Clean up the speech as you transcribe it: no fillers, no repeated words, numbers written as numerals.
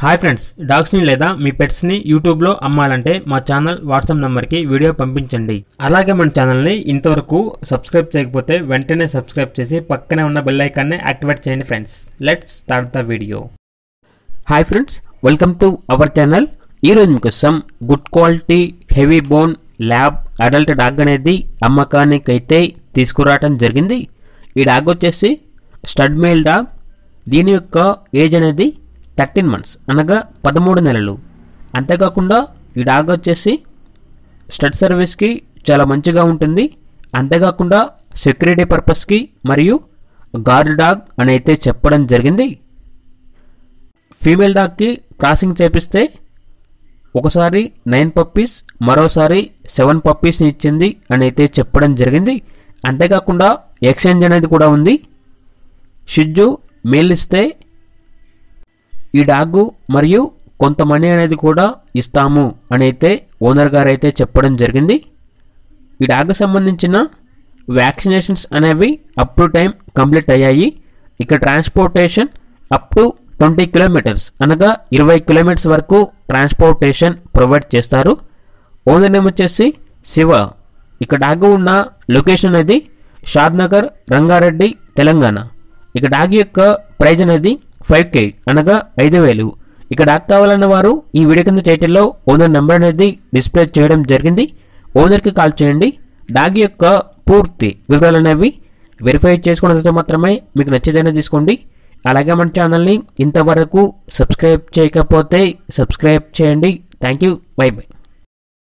Hi friends, డాగ్స్ని లేదా మీ పెట్స్ని యూట్యూబ్లో అమ్మాలంటే మా ఛానల్ వాట్సాప్ నెంబర్కి వీడియో పంపించండి. అలాగే మన ఛానల్ని ఇంతవరకు సబ్స్క్రైబ్ చేయకపోతే వెంటనే సబ్స్క్రైబ్ చేసి పక్కనే ఉన్న బెల్ ఐకాన్ని యాక్టివేట్ చేయండి friends. Let's start the video. Hi friends, welcome to our channel. ఈరోజు మీకోసం good quality heavy bone lab adult dog అనేది అమ్మకానికి అయితే తీసుకురావడం జరిగింది. ఈ డాగ్ వచ్చేసి స్టడ్ మేల్ డాగ్. దీని యొక్క ఏజ్ అనేది 13 months అనగా 13 నెలలు. అంతేకాకుండా ఈ డాగ్ వచ్చేసి స్టడ్ సర్వీస్కి చాలా మంచిగా ఉంటుంది. అంతేకాకుండా సెక్యూరిటీ పర్పస్కి మరియు గార్డ్ డాగ్ అని అయితే చెప్పడం జరిగింది. ఫీమేల్ డాగ్కి క్రాసింగ్ చేపిస్తే ఒకసారి 9 పప్పీస్ మరోసారి 7 పప్పీస్ని ఇచ్చింది అని అయితే చెప్పడం జరిగింది. అంతేకాకుండా ఎక్స్చేంజ్ అనేది కూడా ఉంది. షిజ్జు మేల్ ఇస్తే ఈ డాగు మరియు కొంత మనీ అనేది కూడా ఇస్తాము అని అయితే ఓనర్ గారు అయితే చెప్పడం జరిగింది. ఈ డాగ్కి సంబంధించిన వ్యాక్సినేషన్స్ అనేవి అప్ టు టైం కంప్లీట్ అయ్యాయి. ఇక ట్రాన్స్పోర్టేషన్ అప్ టు 20 kilometers అనగా 20 kilometers వరకు ట్రాన్స్పోర్టేషన్ ప్రొవైడ్ చేస్తారు. ఓనర్ నేమ్ వచ్చేసి శివ. ఇక డాగ్ ఉన్న లొకేషన్ అనేది షాద్నగర్, రంగారెడ్డి, తెలంగాణ. ఇక డాగ్ యొక్క ప్రైజ్ అనేది 5K అనగా 5,000. ఇక డాగ్ కావాలన్న వారు ఈ వీడియో కింద టైటిల్లో ఓనర్ నెంబర్ అనేది డిస్ప్లే చేయడం జరిగింది. ఓనర్కి కాల్ చేయండి. డాగ్ యొక్క పూర్తి వివరాలు అనేవి వెరిఫై చేసుకున్నది మాత్రమే మీకు నచ్చేదైనా తీసుకోండి. అలాగే మన ఛానల్ని ఇంతవరకు సబ్స్క్రైబ్ చేయకపోతే సబ్స్క్రైబ్ చేయండి. Thank you. By by.